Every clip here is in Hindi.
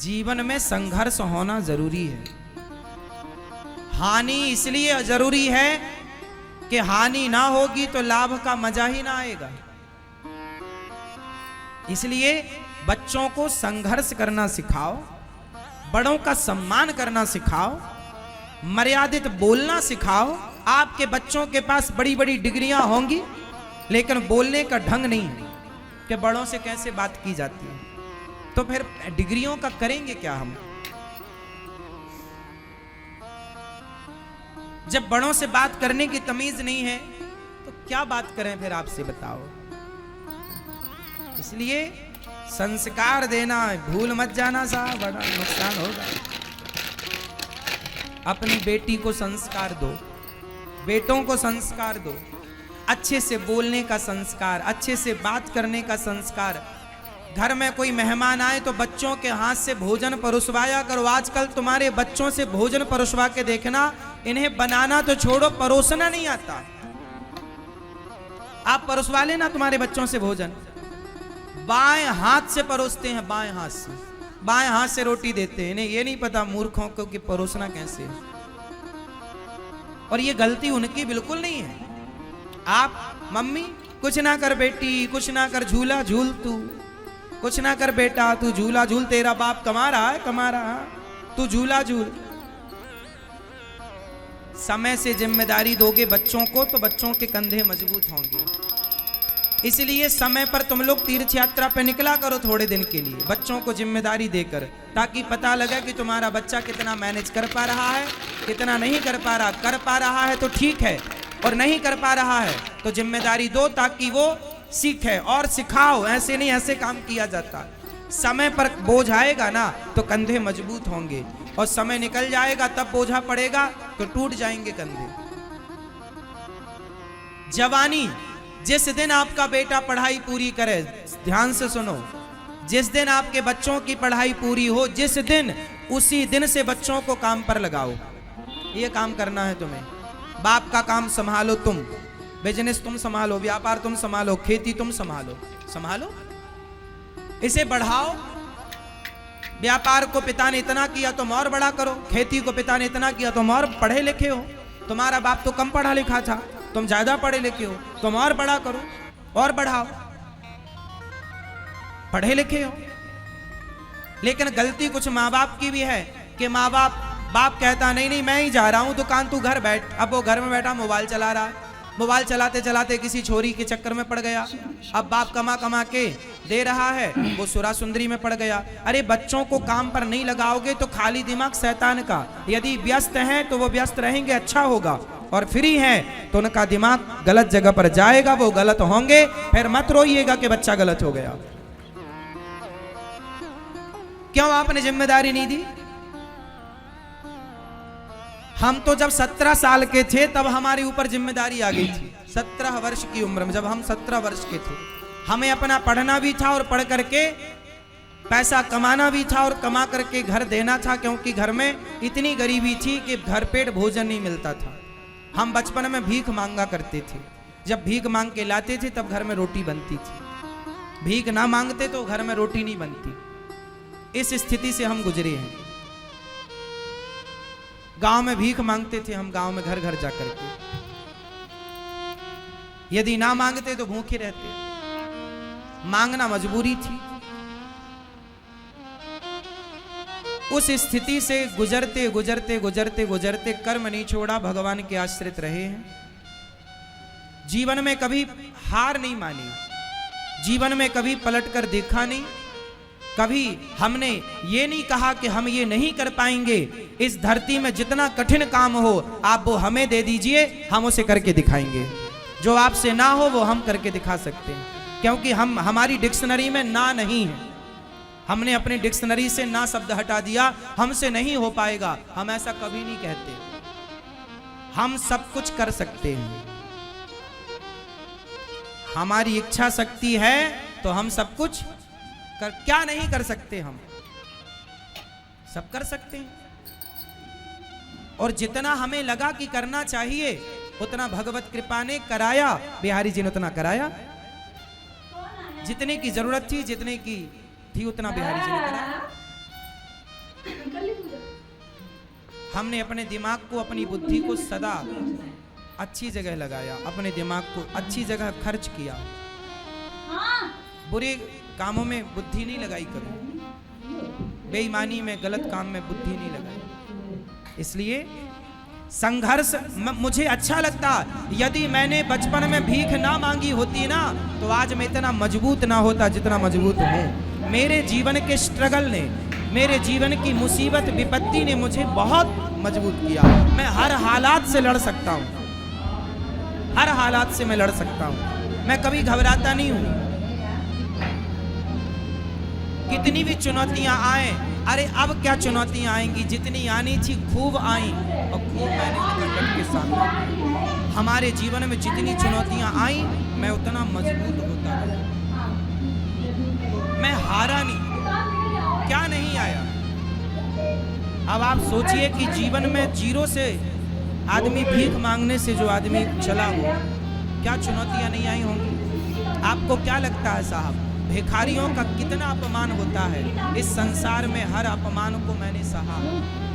जीवन में संघर्ष होना जरूरी है। हानि इसलिए जरूरी है कि हानि ना होगी तो लाभ का मजा ही ना आएगा। इसलिए बच्चों को संघर्ष करना सिखाओ, बड़ों का सम्मान करना सिखाओ, मर्यादित बोलना सिखाओ। आपके बच्चों के पास बड़ी बड़ी डिग्रियां होंगी लेकिन बोलने का ढंग नहीं है कि बड़ों से कैसे बात की जाती है, तो फिर डिग्रियों का करेंगे क्या हम? जब बड़ों से बात करने की तमीज नहीं है तो क्या बात करें फिर, आपसे बताओ। इसलिए संस्कार देना भूल मत जाना साहब, बड़ा नुकसान होगा। अपनी बेटी को संस्कार दो, बेटों को संस्कार दो, अच्छे से बोलने का संस्कार, अच्छे से बात करने का संस्कार। घर में कोई मेहमान आए तो बच्चों के हाथ से भोजन परोसवाया करो। आजकल तुम्हारे बच्चों से भोजन परोसवा के देखना, इन्हें बनाना तो छोड़ो, परोसना नहीं आता। आप परोसवा लेना तुम्हारे बच्चों से भोजन, बाएं हाथ से परोसते हैं, बाएं हाथ से, बाएं हाथ से रोटी देते हैं। इन्हें ये नहीं पता मूर्खों को कि परोसना कैसे है। और ये गलती उनकी बिल्कुल नहीं है। आप मम्मी कुछ ना कर बेटी, कुछ ना कर, झूला झूल तू, कुछ ना कर बेटा तू झूला झूल, तेरा बाप कमा रहा है, कमा रहा, तू झूला झूल। समय से जिम्मेदारी दोगे बच्चों को तो बच्चों के कंधे मजबूत होंगे। इसलिए समय पर तुम लोग तीर्थ यात्रा पे निकला करो थोड़े दिन के लिए, बच्चों को जिम्मेदारी देकर, ताकि पता लगे कि तुम्हारा बच्चा कितना मैनेज कर पा रहा है, कितना नहीं कर पा रहा। कर पा रहा है तो ठीक है, और नहीं कर पा रहा है तो जिम्मेदारी दो ताकि वो सीखे और सिखाओ। ऐसे नहीं, ऐसे काम किया जाता। समय पर बोझ आएगा ना तो कंधे मजबूत होंगे, और समय निकल जाएगा तब बोझा पड़ेगा तो टूट जाएंगे कंधे। जवानी, जिस दिन आपका बेटा पढ़ाई पूरी करे, ध्यान से सुनो, जिस दिन आपके बच्चों की पढ़ाई पूरी हो, जिस दिन, उसी दिन से बच्चों को काम पर लगाओ। ये काम करना है तुम्हें। बाप का काम संभालो तुम, बिजनेस तुम संभालो, व्यापार तुम संभालो, खेती तुम संभालो, संभालो, इसे बढ़ाओ। व्यापार को पिता ने इतना किया तुम और बड़ा करो, खेती को पिता ने इतना किया तुम और पढ़े लिखे हो। तुम्हारा बाप तो कम पढ़ा लिखा था, तुम ज्यादा पढ़े लिखे हो, तुम और बड़ा करो और बढ़ाओ। पढ़े लिखे हो, लेकिन गलती कुछ माँ बाप की भी है कि बाप कहता नहीं नहीं मैं ही जा रहा हूं दुकान, तू घर बैठ। अब वो घर में बैठा मोबाइल चला रहा है, मोबाइल चलाते चलाते किसी छोरी के चक्कर में पड़ गया। अब बाप कमा कमा के दे रहा है, वो सुरा सुंदरी में पड़ गया। अरे बच्चों को काम पर नहीं लगाओगे तो खाली दिमाग शैतान का। यदि व्यस्त हैं तो वो व्यस्त रहेंगे, अच्छा होगा, और फ्री हैं तो उनका दिमाग गलत जगह पर जाएगा, वो गलत होंगे। फिर मत रोइएगा कि बच्चा गलत हो गया। क्यों आपने जिम्मेदारी नहीं दी? हम तो जब 17 साल के थे तब हमारे ऊपर जिम्मेदारी आ गई थी। 17 वर्ष की उम्र में, जब हम 17 वर्ष के थे, हमें अपना पढ़ना भी था और पढ़ करके पैसा कमाना भी था और कमा करके घर देना था, क्योंकि घर में इतनी गरीबी थी कि घर पेट भोजन नहीं मिलता था। हम बचपन में भीख मांगा करते थे, जब भीख मांग के लाते थे तब घर में रोटी बनती थी, भीख ना मांगते तो घर में रोटी नहीं बनती। इस स्थिति से हम गुजरे हैं। गांव में भीख मांगते थे हम, गांव में घर घर जाकर के, यदि ना मांगते तो भूखे रहते। मांगना मजबूरी थी। उस स्थिति से गुजरते गुजरते गुजरते गुजरते कर्म नहीं छोड़ा, भगवान के आश्रित रहे हैं। जीवन में कभी हार नहीं मानी, जीवन में कभी पलट कर देखा नहीं, कभी हमने ये नहीं कहा कि हम ये नहीं कर पाएंगे। इस धरती में जितना कठिन काम हो आप वो हमें दे दीजिए, हम उसे करके दिखाएंगे। जो आपसे ना हो वो हम करके दिखा सकते हैं, क्योंकि हमारी डिक्शनरी में ना नहीं है। हमने अपनी डिक्शनरी से ना शब्द हटा दिया, हमसे नहीं हो पाएगा, हम ऐसा कभी नहीं कहते। हम सब कुछ कर सकते हैं, हमारी इच्छा शक्ति है तो हम सब कुछ क्या नहीं कर सकते? हम सब कर सकते हैं। और जितना हमें लगा कि करना चाहिए उतना भगवत कृपा ने कराया, बिहारी जी ने उतना कराया। जितने की जरूरत थी, जितने की थी उतना बिहारी जी ने कराया। हमने अपने दिमाग को, अपनी बुद्धि को सदा अच्छी जगह लगाया, अपने दिमाग को अच्छी जगह खर्च किया। बुरे कामों में बुद्धि नहीं लगाई कभी, बेईमानी में, गलत काम में बुद्धि नहीं लगाई। इसलिए संघर्ष मुझे अच्छा लगता। यदि मैंने बचपन में भीख ना मांगी होती ना, तो आज मैं इतना मजबूत ना होता जितना मजबूत हूँ। मेरे जीवन के स्ट्रगल ने, मेरे जीवन की मुसीबत विपत्ति ने मुझे बहुत मजबूत किया। मैं हर हालात से लड़ सकता हूँ, हर हालात से मैं लड़ सकता हूँ। मैं कभी घबराता नहीं हूँ। कितनी भी चुनौतियां आए, अरे अब क्या चुनौतियां आएंगी, जितनी आनी थी खूब आई और खूब मैंने उनका डट के सामना किया। हमारे जीवन में जितनी चुनौतियां आई, मैं उतना मजबूत होता गया। मैं हारा नहीं, क्या नहीं आया। अब आप सोचिए कि जीवन में जीरो से आदमी भीख मांगने से जो आदमी चला हो, क्या चुनौतियां नहीं आई होंगी। आपको क्या लगता है साहब, भिखारियों का कितना अपमान होता है। इस संसार में हर अपमान को मैंने सहा।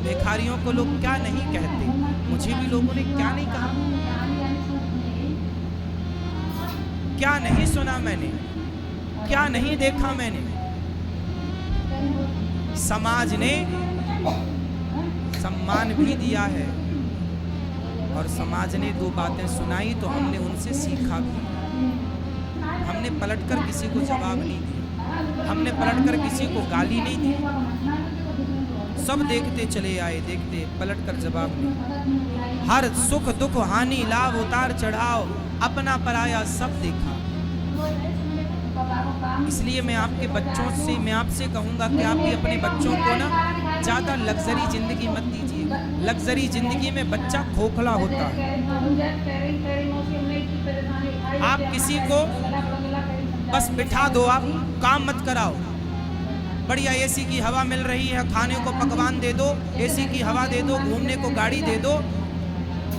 भिखारियों को लोग क्या नहीं कहते, मुझे भी लोगों ने क्या नहीं कहा, क्या नहीं सुना मैंने, क्या नहीं देखा मैंने। समाज ने सम्मान भी दिया है और समाज ने दो बातें सुनाई तो हमने उनसे सीखा भी। हमने पलटकर किसी को जवाब नहीं दिया, हमने पलटकर किसी को गाली नहीं दी। सब देखते चले आए, देखते, पलटकर जवाब नहीं। हर सुख दुख हानि लाभ उतार चढ़ाव अपना पराया सब देखा। इसलिए मैं आपके बच्चों से, मैं आपसे कहूंगा कि आप भी अपने बच्चों को ना ज्यादा लग्जरी जिंदगी मत दीजिए। लग्जरी जिंदगी में बच्चा खोखला होता है। आप किसी को बस बिठा दो, आप काम मत कराओ। बढ़िया एसी की हवा मिल रही है, खाने को पकवान दे दो, एसी की हवा दे दो, घूमने को गाड़ी दे दो।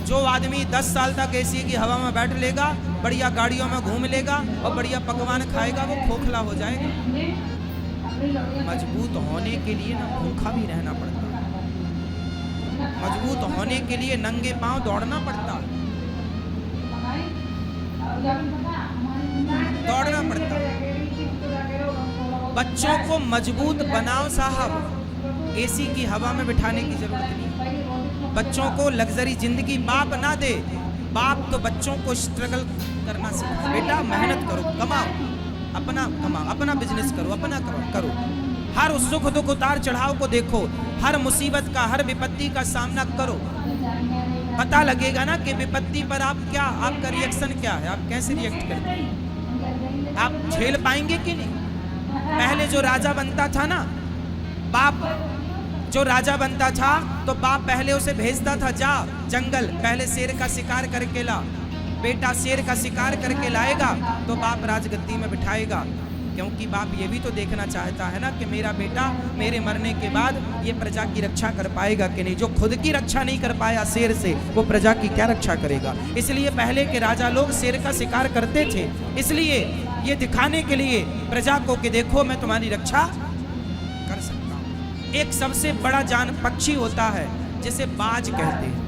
जो आदमी 10 साल तक एसी की हवा में बैठ लेगा, बढ़िया गाड़ियों में घूम लेगा और बढ़िया पकवान खाएगा, वो खोखला हो जाएगा। मजबूत होने के लिए ना भूखा भी रहना पड़ता है। मजबूत होने के लिए नंगे पांव दौड़ना पड़ता है, दौड़ना पड़ता है। बच्चों को मजबूत बनाओ साहब, एसी की हवा में बिठाने की जरूरत नहीं। बच्चों को लग्जरी जिंदगी बाप ना दे। बाप तो बच्चों को स्ट्रगल करना सिखाए। बेटा मेहनत करो, कमाओ, अपना कमाओ, अपना बिजनेस करो, अपना करो। हर सुख दुख उतार चढ़ाव को देखो, हर मुसीबत का, हर विपत्ति का सामना करो। पता लगेगा ना कि विपत्ति पर आप क्या, आपका रिएक्शन क्या है, आप कैसे रिएक्ट करते हैं, आप झेल पाएंगे कि नहीं। पहले जो राजा बनता था ना, बाप जो राजा बनता था तो बाप पहले उसे भेजता था, जा जंगल पहले शेर का शिकार करके ला। बेटा शेर का शिकार करके लाएगा तो बाप राजगद्दी में बिठाएगा, क्योंकि बाप ये भी तो देखना चाहता है ना कि मेरा बेटा मेरे मरने के बाद ये प्रजा की रक्षा कर पाएगा कि नहीं। जो खुद की रक्षा नहीं कर पाया शेर से, वो प्रजा की क्या रक्षा करेगा। इसलिए पहले के राजा लोग शेर का शिकार करते थे, इसलिए ये दिखाने के लिए प्रजा को कि देखो मैं तुम्हारी रक्षा कर सकता हूँ। एक सबसे बड़ा जान पक्षी होता है जिसे बाज कहते हैं।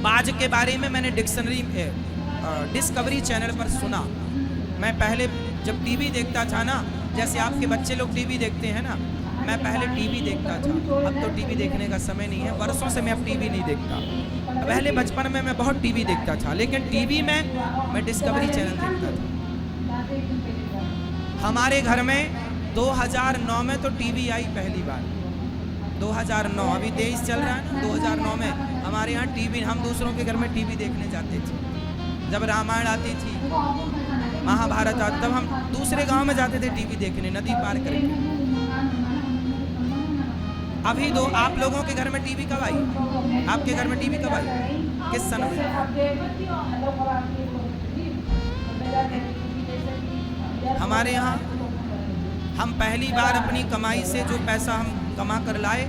बाज के बारे में मैंने डिस्कवरी चैनल पर सुना। मैं पहले जब टीवी देखता था ना, जैसे आपके बच्चे लोग टीवी देखते हैं ना, मैं पहले टीवी देखता था। अब तो टीवी देखने का समय नहीं है, वर्षों से मैं अब टीवी नहीं देखता। पहले बचपन में मैं बहुत टीवी देखता था, लेकिन टीवी में मैं डिस्कवरी चैनल देखता था। हमारे घर में 2009 में तो टीवी आई पहली बार। 2009, अभी 23 चल रहा है ना, 2009 में हमारे यहाँ टीवी, हम दूसरों के घर में टीवी देखने जाते थे। जब रामायण आती थी, महाभारत आता, तब हम दूसरे गांव में जाते थे टीवी देखने, नदी पार करके। अभी दो आप लोगों के घर में टीवी कब आई? आपके घर में टीवी कब आई? किस सन में? हमारे यहाँ हम पहली बार अपनी कमाई से जो पैसा हम कमा कर लाए,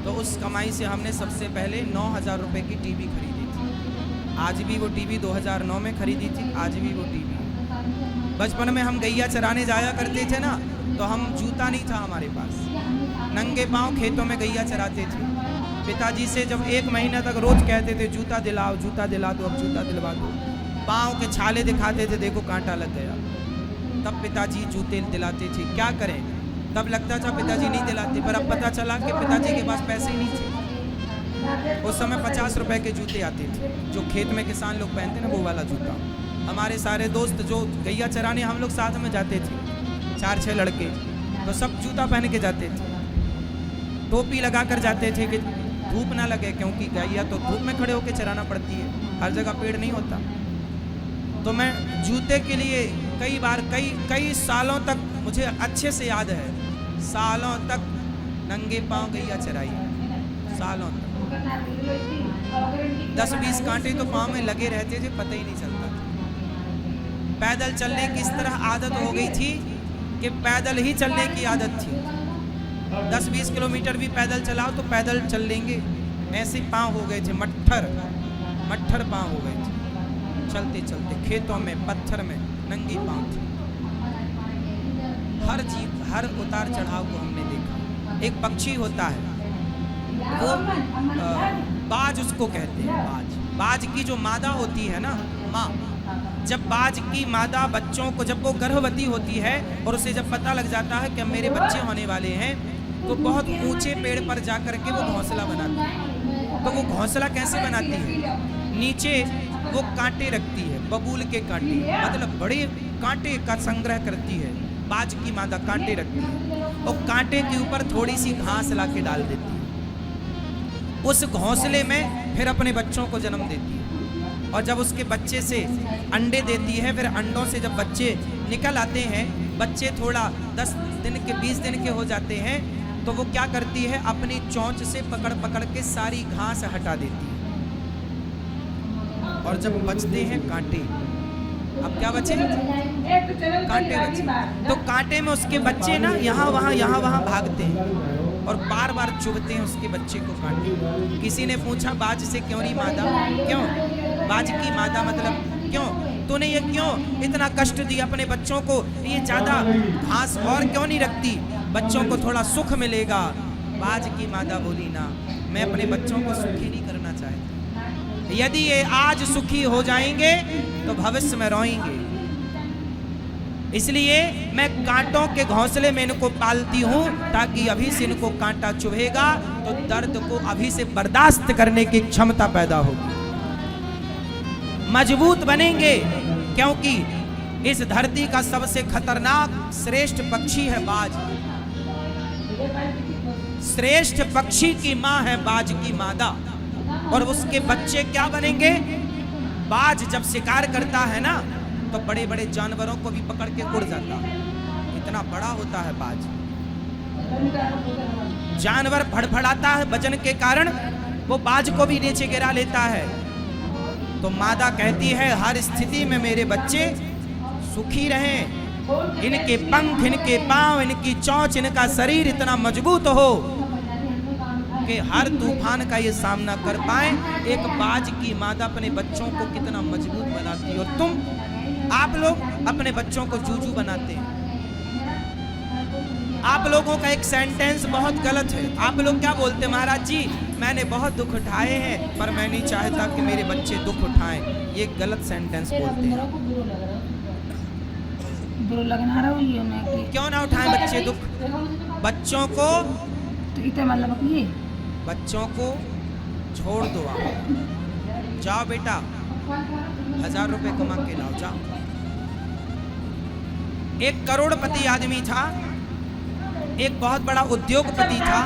तो उस कमाई से हमने सबसे पहले 9,000 रुपये की टीवी खरीदी थी। आज भी वो टीवी 2009 में खरीदी थी, आज भी वो टीवी। बचपन में हम गैया चराने जाया करते थे ना, तो हम जूता नहीं था हमारे पास, नंगे पांव खेतों में गैया चराते थे। पिताजी से जब 1 महीना तक रोज कहते थे जूता दिलाओ, जूता दिला दो, अब जूता दिलवा दो। पाँव के छाले दिखाते थे, देखो कांटा लग गया। तब पिताजी जूते दिलाते थे। क्या करें, तब लगता था पिताजी नहीं दिलाते, पर अब पता चला कि पिताजी के पास पैसे ही नहीं थे। उस समय 50 रुपए के जूते आते थे, जो खेत में किसान लोग पहनते ना, वो वाला जूता। हमारे सारे दोस्त जो गैया चराने हम लोग साथ में जाते थे, 4-6 लड़के, तो सब जूता पहन के जाते थे, टोपी लगा कर जाते थे कि धूप ना लगे, क्योंकि गैया तो धूप में खड़े होकर चराना पड़ती है, हर जगह पेड़ नहीं होता। तो मैं जूते के लिए कई बार कई सालों तक, मुझे अच्छे से याद है, सालों तक नंगे पांव गैया चराई, सालों तक। 10-20 कांटे तो पांव में लगे रहते थे, पता ही नहीं चलता था। पैदल चलने की इस तरह आदत हो गई थी कि पैदल ही चलने की आदत थी। 10-20 किलोमीटर भी पैदल चलाओ तो पैदल चल लेंगे, ऐसे पांव हो गए थे, मट्ठर पांव हो गए थे। चलते चलते खेतों में, पत्थर में नंगी पांव थे। हर उतार चढ़ाव को हमने देखा। एक पक्षी होता है, वो बाज उसको कहते हैं। बाज की जो मादा होती है ना, माँ, जब बाज की मादा बच्चों को, जब वो गर्भवती होती है और उसे जब पता लग जाता है कि अब मेरे बच्चे होने वाले हैं, तो बहुत ऊंचे पेड़ पर जाकर के वो घोंसला बनाती है। तो वो घोंसला कैसे बनाती है, नीचे वो कांटे रखती है, बबूल के कांटे, मतलब बड़े कांटे का संग्रह करती है। बाज की मादा कांटे रखती है और कांटे के ऊपर थोड़ी सी घास ला के डाल देती है। उस घोंसले में फिर अपने बच्चों को जन्म देती है, और जब उसके बच्चे से अंडे देती है, फिर अंडों से जब बच्चे निकल आते हैं, बच्चे थोड़ा 10 दिन के 20 दिन के हो जाते हैं, तो वो क्या करती है, अपनी चोंच से पकड़ के सारी घास हटा देती है। और जब बचते हैं कांटे, अब क्या बचे, कांटे बचे, तो कांटे में उसके बच्चे ना यहाँ वहाँ भागते हैं और बार बार चुभते हैं उसके बच्चे को कांटे। किसी ने पूछा बाज से, क्यों नहीं मादा, क्यों बाज की मादा, मतलब क्यों तूने ये क्यों इतना कष्ट दिया अपने बच्चों को, ये ज्यादा घास और क्यों नहीं रखती, बच्चों को थोड़ा सुख मिलेगा। बाज की मादा बोली, ना, मैं अपने बच्चों को सुखी नहीं करना चाहती। यदि ये आज सुखी हो जाएंगे तो भविष्य में रोएंगे, इसलिए मैं कांटों के घोंसले में इनको पालती हूँ, ताकि अभी से इनको कांटा चुभेगा तो दर्द को अभी से बर्दाश्त करने की क्षमता पैदा होगी, मजबूत बनेंगे। क्योंकि इस धरती का सबसे खतरनाक श्रेष्ठ पक्षी है बाज। श्रेष्ठ पक्षी की माँ है बाज की मादा, और उसके बच्चे क्या बनेंगे। बाज जब शिकार करता है ना, तो बड़े बड़े जानवरों को भी पकड़ के उड़ जाता है, इतना बड़ा होता है बाज। जानवर फड़फड़ाता है वजन के कारण, वो बाज को भी नीचे गिरा लेता है। तो मादा कहती है, हर स्थिति में मेरे बच्चे सुखी रहें, इनके पंख, इनके पांव, इनकी चोंच, इनका शरीर इतना मजबूत हो कि हर तूफान का ये सामना कर पाए। एक बाज की मादा अपने बच्चों को कितना मजबूत बनाती है। और आप लोग अपने बच्चों को जूजू बनाते हैं। आप लोगों का एक सेंटेंस बहुत गलत है। आप लोग क्या बोलते हैं, महाराज जी मैंने बहुत दुख उठाए हैं, पर मैं नहीं चाहता कि मेरे बच्चे दुख उठाएं। ये गलत सेंटेंस बोलते हैं। क्यों ना उठाएं बच्चे दुख, बच्चों को, बच्चों को छोड़ दो। आप जाओ बेटा, 1000 रुपए कमा के लाओ, जाओ। एक करोड़पति आदमी था, एक बहुत बड़ा उद्योगपति था,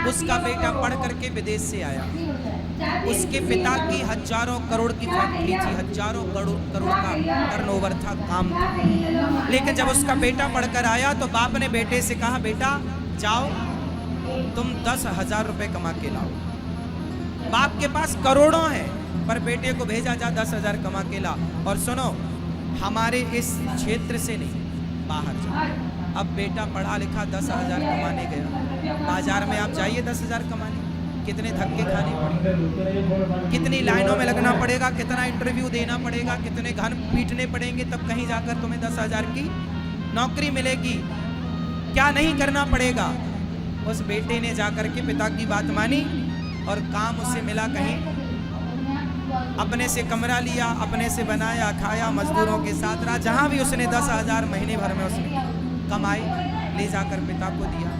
उसका बेटा पढ़ करके विदेश से आया। उसके पिता की हजारों करोड़ की फैक्ट्री थी, हजारों करोड़ का टर्नओवर था, काम था। लेकिन जब उसका बेटा पढ़कर आया तो बाप ने बेटे से कहा, बेटा जाओ तुम 10,000 रुपए कमा के लाओ। बाप के पास करोड़ों है, पर बेटे को भेजा, जा 10,000 कमा के ला। और सुनो, हमारे इस क्षेत्र से नहीं, बाहर जाओ। अब बेटा पढ़ा लिखा 10,000 कमाने गया। बाजार में आप जाइए 10,000 कमाने, कितने धक्के खाने पड़ेंगे, कितनी लाइनों में लगना पड़ेगा, कितना इंटरव्यू देना पड़ेगा, कितने घन पीटने पड़ेंगे, तब कहीं जाकर तुम्हें 10,000 की नौकरी मिलेगी। क्या नहीं करना पड़ेगा। उस बेटे ने जाकर के पिता की बात मानी और काम उसे मिला कहीं, अपने से कमरा लिया, अपने से बनाया, खाया, मजदूरों के साथ रहा। जहाँ भी उसने 10,000 महीने भर में उसने कमाए, ले जाकर पिता को दिया।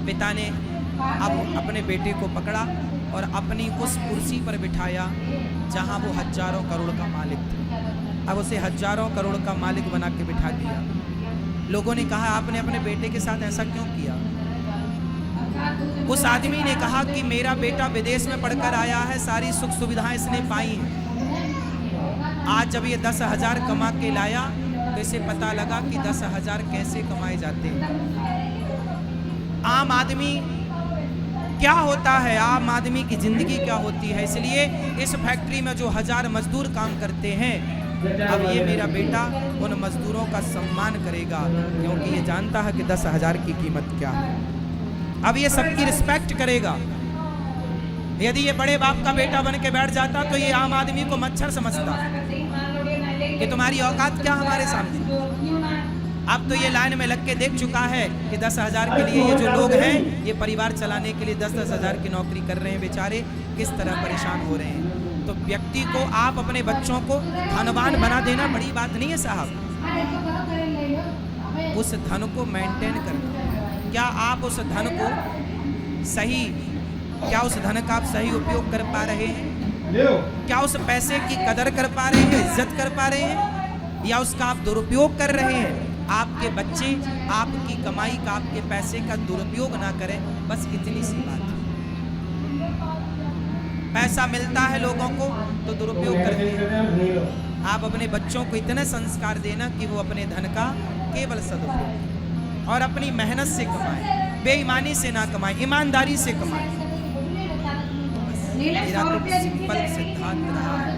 पिता ने अब अपने बेटे को पकड़ा और अपनी उस कुर्सी पर बिठाया जहाँ वो हजारों करोड़ का मालिक था। अब उसे हजारों करोड़ का मालिक बना के बिठा दिया। लोगों ने कहा आपने अपने बेटे के साथ ऐसा क्यों किया? उस आदमी ने कहा कि मेरा बेटा विदेश में पढ़कर आया है, सारी सुख सुविधाएं इसने पाई हैं। आज जब ये 10,000 कमा के लाया तो इसे पता लगा कि 10,000 कैसे कमाए जाते हैं। आम आदमी क्या होता है, आम आदमी की जिंदगी क्या होती है। इसलिए इस फैक्ट्री में जो 1000 मजदूर काम करते हैं, अब ये मेरा बेटा उन मजदूरों का सम्मान करेगा, क्योंकि ये जानता है कि 10,000 की कीमत क्या है। अब ये सबकी रिस्पेक्ट करेगा। यदि ये बड़े बाप का बेटा बन के बैठ जाता तो ये आम आदमी को मच्छर समझता कि तुम्हारी औकात क्या हमारे सामने। अब तो ये लाइन में लग के देख चुका है कि 10,000 के लिए ये जो लोग हैं, ये परिवार चलाने के लिए 10-10 हज़ार की नौकरी कर रहे हैं, बेचारे किस तरह परेशान हो रहे हैं। तो व्यक्ति को आप अपने बच्चों को धनवान बना देना बड़ी बात नहीं है साहब। उस धन को मेंटेन करना, क्या आप उस धन को सही, क्या उस धन का आप सही उपयोग कर पा रहे हैं? क्या उस पैसे की कदर कर पा रहे हैं, इज्जत कर पा रहे हैं, या उसका आप दुरुपयोग कर रहे हैं? आपके बच्चे आपकी कमाई का, आपके पैसे का दुरुपयोग ना करें, बस इतनी सी बात है। पैसा मिलता है लोगों को तो दुरुपयोग करते हैं। आप अपने बच्चों को इतने संस्कार देना कि वो अपने धन का केवल सदुपयोग और अपनी मेहनत से कमाए, बेईमानी से ना कमाए, ईमानदारी से कमाए। मेरा तो सिंपल सिद्धांत रहा है,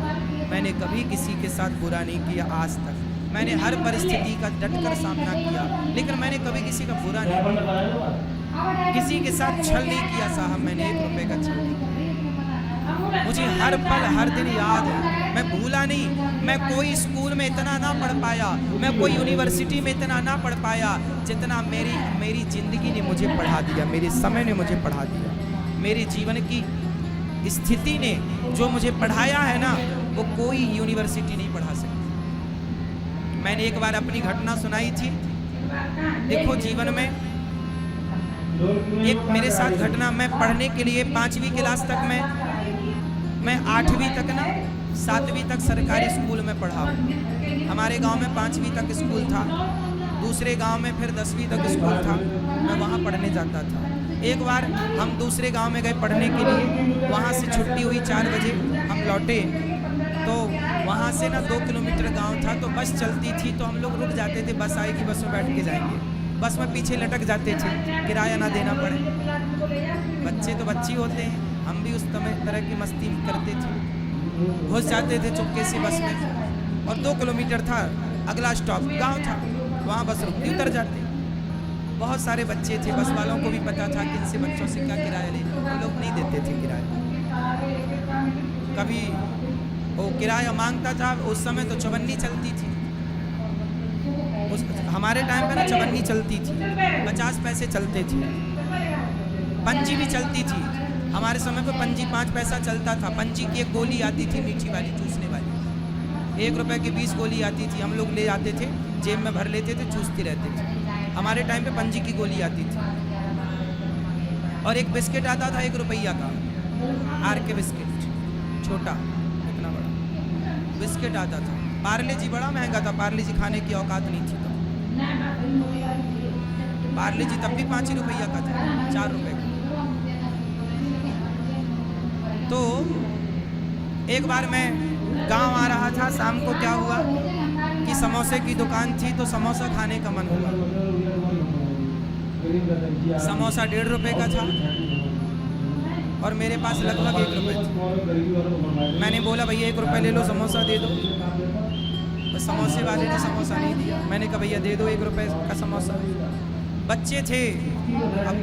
मैंने कभी किसी के साथ बुरा नहीं किया आज तक। मैंने हर परिस्थिति का डटकर सामना किया, लेकिन मैंने कभी किसी का बुरा नहीं किया, किसी के साथ छल नहीं किया साहब। मैंने 1 रुपए का छल नहीं किया। मुझे हर पल हर दिन याद है, मैं भूला नहीं। मैं कोई स्कूल में इतना ना पढ़ पाया, मैं कोई यूनिवर्सिटी में इतना ना पढ़ पाया जितना मेरी जिंदगी ने मुझे पढ़ा दिया, मेरे समय ने मुझे पढ़ा दिया, मेरे जीवन की स्थिति ने जो मुझे पढ़ाया है ना, वो कोई यूनिवर्सिटी नहीं पढ़ा सकती। मैंने एक बार अपनी घटना सुनाई थी। देखो जीवन में एक मेरे साथ घटना, मैं पढ़ने के लिए 5वीं क्लास तक मैं 8वीं तक ना 7वीं तक सरकारी स्कूल में पढ़ा हूँ। हमारे गांव में 5वीं तक स्कूल था, दूसरे गांव में फिर 10वीं तक स्कूल था। मैं वहाँ पढ़ने जाता था। एक बार हम दूसरे गांव में गए पढ़ने के लिए, वहाँ से छुट्टी हुई 4 बजे, हम लौटे तो वहाँ से ना 2 किलोमीटर गांव था, तो बस चलती थी तो हम लोग रुक जाते थे, बस आएगी बस में बैठ के जाएंगे। बस में पीछे लटक जाते थे, किराया ना देना पड़े। बच्चे तो बच्चे होते हैं, हम भी उस तरह की मस्ती करते थे। घुस जाते थे चुपके से बस में, और 2 किलोमीटर था, अगला स्टॉप गांव था, वहाँ बस रुकती, उतर जाते। बहुत सारे बच्चे थे, बस वालों को भी पता था कि इनसे बच्चों से क्या किराया लेना, वो लोग नहीं देते थे किराया। कभी वो किराया मांगता था, उस समय तो चवन्नी चलती थी, हमारे टाइम पे ना चवन्नी चलती थी, 50 पैसे चलते थे। पंजी भी चलती थी, हमारे समय पे पंजी 5 पैसा चलता था। पंजी की एक गोली आती थी मीठी वाली, चूसने वाली, 1 रुपए की 20 गोली आती थी। हम लोग ले आते थे, जेब में भर लेते थे, चूसते रहते थे। हमारे टाइम पे पंजी की गोली आती थी। और एक बिस्किट आता था 1 रुपया का, आर के बिस्किट, छोटा, इतना बड़ा बिस्किट आता था। पार्ले जी बड़ा महंगा था, पार्ले जी खाने की औकात नहीं थी। पार्ले जी तब भी 5 रुपया का था, 4 रुपए का। तो एक बार मैं गांव आ रहा था, शाम को क्या हुआ कि समोसे की दुकान थी, तो समोसा खाने का मन हुआ। समोसा 1.5 रुपए का था और मेरे पास लगभग 1 रुपए था। मैंने बोला भैया 1 रुपए ले लो, समोसा दे दो। तो समोसे वाले ने समोसा नहीं दिया। मैंने कहा भैया दे दो 1 रुपए का समोसा। बच्चे थे, अब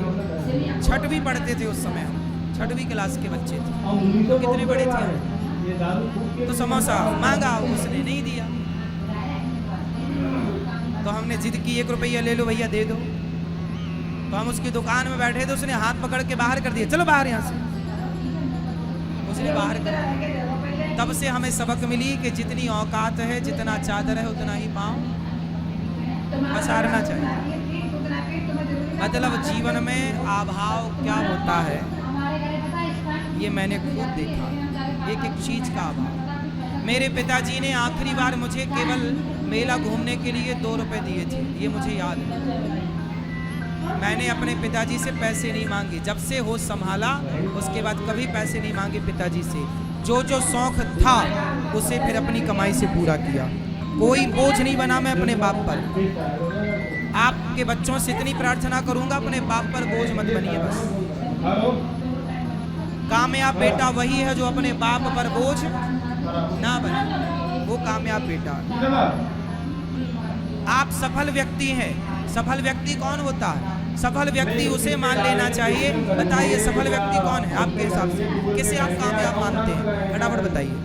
6वीं पढ़ते थे उस समय, हम 6वीं क्लास के बच्चे थे, तो कितने बड़े थे हम। तो समोसा मांगा, उसने नहीं दिया। तो हमने जिद की 1 रुपया ले लो भैया, दे दो। तो हम उसकी दुकान में बैठे थे, उसने हाथ पकड़ के बाहर कर दिया, चलो बाहर यहाँ से, उसने बाहर कर दिया। तब से हमें सबक मिली कि जितनी औकात है, जितना चादर है, उतना ही पाँव पसारना चाहिए। मतलब जीवन में अभाव क्या होता है ये मैंने खुद देखा, एक एक चीज का अभाव। मेरे पिताजी ने आखिरी बार मुझे केवल मेला घूमने के लिए 2 रुपए दिए थे, ये मुझे याद है। मैंने अपने पिताजी से पैसे नहीं मांगे, जब से होश संभाला उसके बाद कभी पैसे नहीं मांगे पिताजी से। जो जो शौक था उसे फिर अपनी कमाई से पूरा किया, कोई बोझ नहीं बना मैं अपने बाप पर। आपके बच्चों से इतनी प्रार्थना करूंगा, अपने बाप पर बोझ मत बनिए बस। कामयाब बेटा वही है जो अपने बाप पर बोझ ना बने, वो कामयाब बेटा। आप सफल व्यक्ति हैं। सफल व्यक्ति कौन होता है? सफल व्यक्ति उसे मान लेना चाहिए। बताइए सफल व्यक्ति कौन है आपके हिसाब से? किसे आप कामयाब मानते हैं? फटाफट बताइए।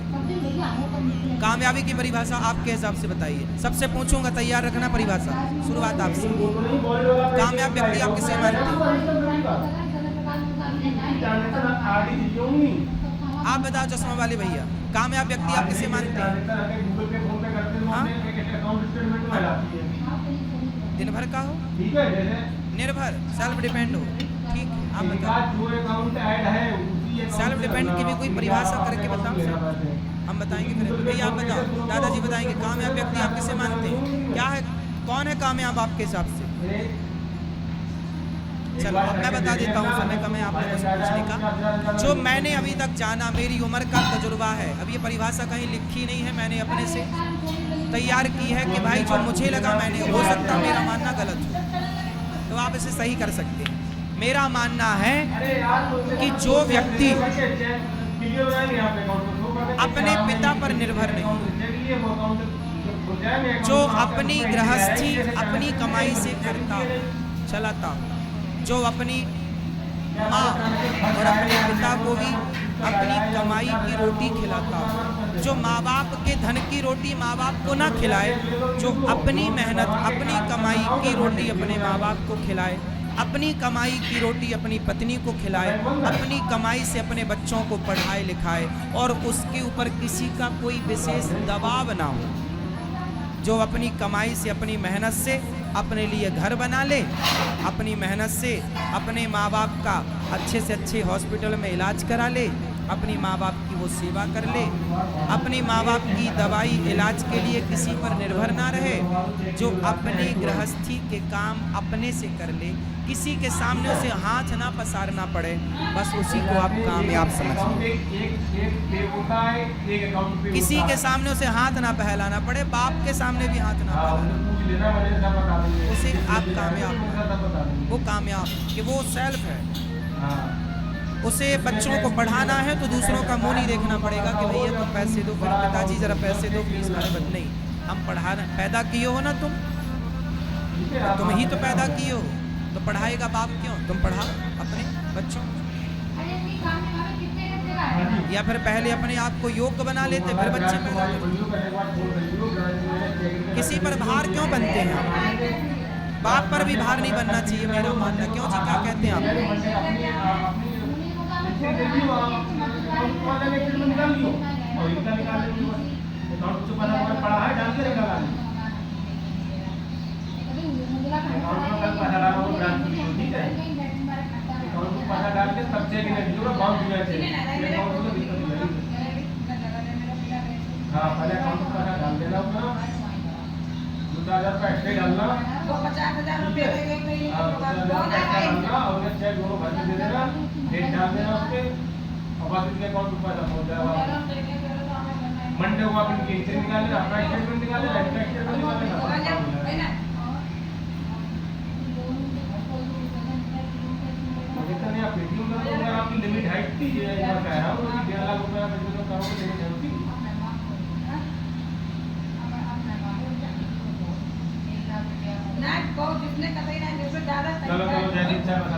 कामयाबी की परिभाषा आपके हिसाब से बताइए। सबसे पूछूंगा, तैयार रखना परिभाषा, शुरुआत आपसे। कामयाब व्यक्ति आप किसे मानते हैं? आप बताओ चश्मा वाले भैया, कामयाब व्यक्ति आप किसे मानते हैं? हाँ? दिन भर का हो, निर्भर, सेल्फ डिपेंड हो, ठीक है। आप बताओ सेल्फ डिपेंड की भी कोई परिभाषा करके बताओ, हम बताएंगे फिर। भैया आप बताओ, दादाजी बताएंगे कामयाब व्यक्ति आप किसे मानते हैं? क्या है, कौन है कामयाब आपके हिसाब से? चलो अब मैं बता देता हूँ, समय कम है आप लोगों से पूछने का। जो मैंने अभी तक जाना, मेरी उम्र का तजुर्बा है, अब ये परिभाषा कहीं लिखी नहीं है, मैंने अपने से तैयार की है कि भाई जो मुझे लगा, मैंने, हो सकता मेरा मानना गलत हो तो आप इसे सही कर सकते हैं। मेरा मानना है कि जो व्यक्ति अपने पिता पर निर्भर नहीं, जो अपनी गृहस्थी अपनी कमाई से करता चलाता हो, जो अपनी माँ और अपने पिता को भी अपनी कमाई की रोटी खिलाता हो, जो माँ बाप के धन की रोटी माँ बाप को ना खिलाए, जो अपनी मेहनत अपनी कमाई की रोटी अपने माँ बाप को खिलाए, अपनी कमाई की रोटी अपनी पत्नी को खिलाए, अपनी कमाई से अपने बच्चों को पढ़ाए लिखाए और उसके ऊपर किसी का कोई विशेष दबाव ना हो, जो अपनी कमाई से अपनी मेहनत से अपने लिए घर बना ले, अपनी मेहनत से अपने माँ बाप का अच्छे से अच्छे हॉस्पिटल में इलाज करा ले, अपनी माँ बाप की वो सेवा कर ले, अपनी माँ बाप की दवाई इलाज के लिए किसी पर निर्भर ना रहे, जो अपने गृहस्थी के काम अपने से कर ले, किसी के सामने उसे हाथ ना पसारना पड़े, बस उसी को आप कामयाब समझिए। किसी के सामने उसे हाथ ना फैलाना पड़े, बाप के सामने भी हाथ ना फैलाना, उसे आप कामयाब, वो कामयाब कि वो सेल्फ है। उसे बच्चों को पढ़ाना है तो दूसरों का मुंह नहीं देखना पड़ेगा कि भैया तुम पैसे दो, फिर पिताजी जरा पैसे दो प्लीज, नहीं, हम पढ़ा रहे, पैदा किए हो ना तुम ही तो पैदा किए हो, तो पढ़ाएगा बाप क्यों? तुम पढ़ाओ अपने बच्चों, या फिर पहले अपने आप को योग्य बना लेते फिर बच्चे पैदा करते। किसी पर भार क्यों बनते हैं? बाप पर भी भार नहीं बनना चाहिए मेरा मानना। क्यों जी, क्या कहते हैं आप? मंडे को आप इनके हिस्से निकाले, अपना स्टेटमेंट निकाले, इनका स्टेटमेंट निकाले। आप पेटीएम कर दो, आपकी लिमिट हाइट थी, ये मैं कह रहा हूँ कि 1.5 लाख रुपया बिजनेस करोगे, लिमिट है उसकी। चलो जैसे इच्छा बता